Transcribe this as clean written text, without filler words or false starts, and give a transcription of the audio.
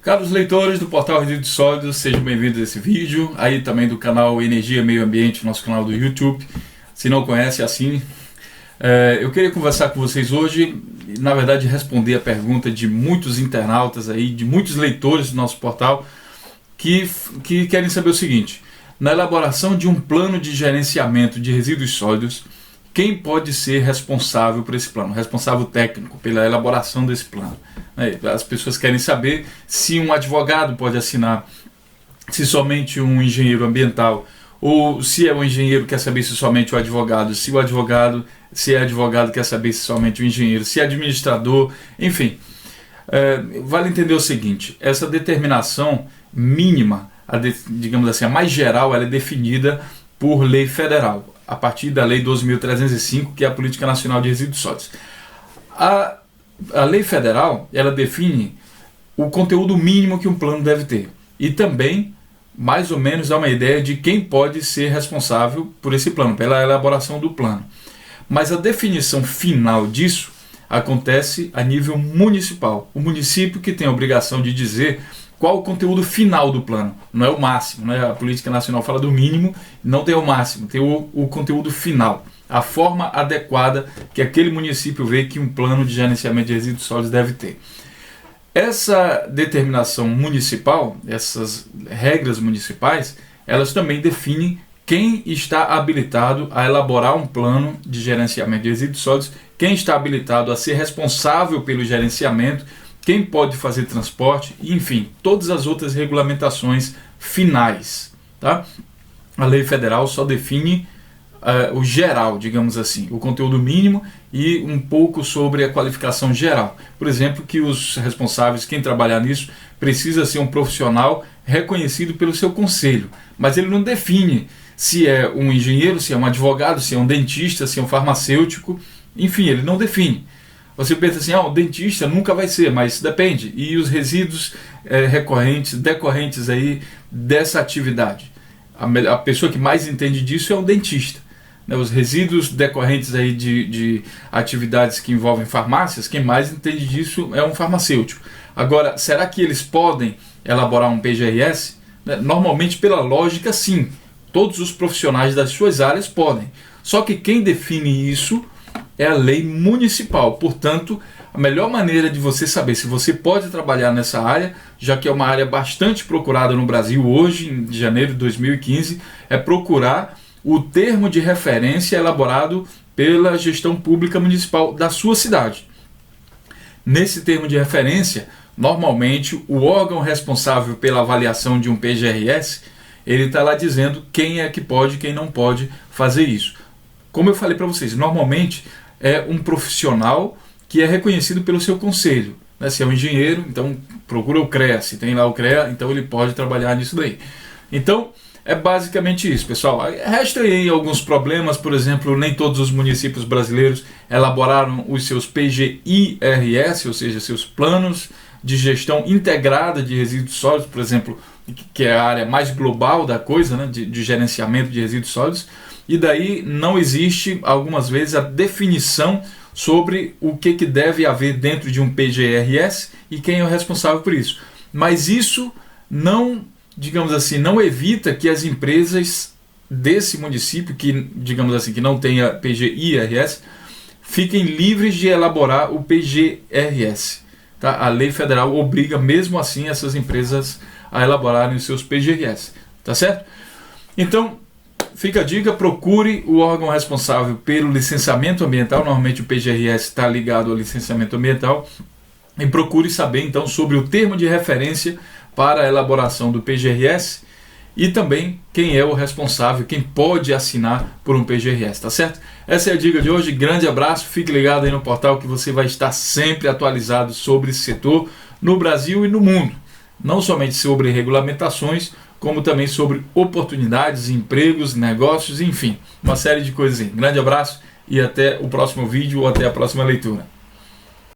Caros leitores do portal Resíduos Sólidos, sejam bem-vindos a esse vídeo, aí também do canal Energia e Meio Ambiente, nosso canal do YouTube. Se não conhece, assine. Eu queria conversar com vocês hoje, na verdade responder a pergunta de muitos internautas aí, de muitos leitores do nosso portal, que querem saber o seguinte: na elaboração de um plano de gerenciamento de resíduos sólidos, quem pode ser responsável por esse plano, responsável técnico pela elaboração desse plano? As pessoas querem saber se um advogado pode assinar, se somente um engenheiro ambiental, ou se é um engenheiro quer saber se somente o advogado, se é advogado quer saber se somente o engenheiro, se é administrador, enfim. Vale entender o seguinte: essa determinação mínima, digamos assim, a mais geral, ela é definida por lei federal, a partir da Lei 12.305, que é a Política Nacional de Resíduos Sólidos. A lei federal, ela define o conteúdo mínimo que um plano deve ter e também, mais ou menos, dá uma ideia de quem pode ser responsável por esse plano, pela elaboração do plano. Mas a definição final disso acontece a nível municipal. O município que tem a obrigação de dizer qual o conteúdo final do plano, não é o máximo, né? A Política Nacional fala do mínimo, não tem o máximo, tem o conteúdo final, a forma adequada que aquele município vê que um plano de gerenciamento de resíduos sólidos deve ter. Essa determinação municipal, essas regras municipais, elas também definem quem está habilitado a elaborar um plano de gerenciamento de resíduos sólidos, quem está habilitado a ser responsável pelo gerenciamento, quem pode fazer transporte, enfim, todas as outras regulamentações finais. Tá? A lei federal só define o geral, digamos assim, o conteúdo mínimo e um pouco sobre a qualificação geral. Por exemplo, que os responsáveis, quem trabalhar nisso, precisa ser um profissional reconhecido pelo seu conselho, mas ele não define se é um engenheiro, se é um advogado, se é um dentista, se é um farmacêutico, enfim, ele não define. Você pensa assim, o dentista nunca vai ser, mas depende. E os resíduos decorrentes aí dessa atividade? A pessoa que mais entende disso é o dentista. Os resíduos decorrentes aí de atividades que envolvem farmácias, quem mais entende disso é um farmacêutico. Agora, será que eles podem elaborar um PGRS? Normalmente, pela lógica, sim. Todos os profissionais das suas áreas podem. Só que quem define isso é a lei municipal. Portanto, a melhor maneira de você saber se você pode trabalhar nessa área, já que é uma área bastante procurada no Brasil hoje, em janeiro de 2015, é procurar o termo de referência elaborado pela gestão pública municipal da sua cidade. Nesse termo de referência, normalmente o órgão responsável pela avaliação de um PGRS, ele está lá dizendo quem é que pode e quem não pode fazer isso. Como eu falei para vocês, normalmente é um profissional que é reconhecido pelo seu conselho. Se é um engenheiro, então procura o CREA. Se tem lá o CREA, então ele pode trabalhar nisso daí. Então, é basicamente isso, pessoal. Resta aí alguns problemas, por exemplo, nem todos os municípios brasileiros elaboraram os seus PGIRS, ou seja, seus planos de gestão integrada de resíduos sólidos, por exemplo, que é a área mais global da coisa, né, de gerenciamento de resíduos sólidos. E daí não existe, algumas vezes, a definição sobre o que deve haver dentro de um PGRS e quem é o responsável por isso. Mas isso não, digamos assim, não evita que as empresas desse município, que, digamos assim, que não tenha PGIRS, fiquem livres de elaborar o PGRS. Tá? A lei federal obriga, mesmo assim, essas empresas a elaborarem os seus PGRS. Tá certo? Então, fica a dica, procure o órgão responsável pelo licenciamento ambiental, normalmente o PGRS está ligado ao licenciamento ambiental, e procure saber então sobre o termo de referência para a elaboração do PGRS e também quem é o responsável, quem pode assinar por um PGRS, tá certo? Essa é a dica de hoje, grande abraço, fique ligado aí no portal que você vai estar sempre atualizado sobre esse setor no Brasil e no mundo, não somente sobre regulamentações, como também sobre oportunidades, empregos, negócios, enfim, uma série de coisas aí. Grande abraço e até o próximo vídeo ou até a próxima leitura.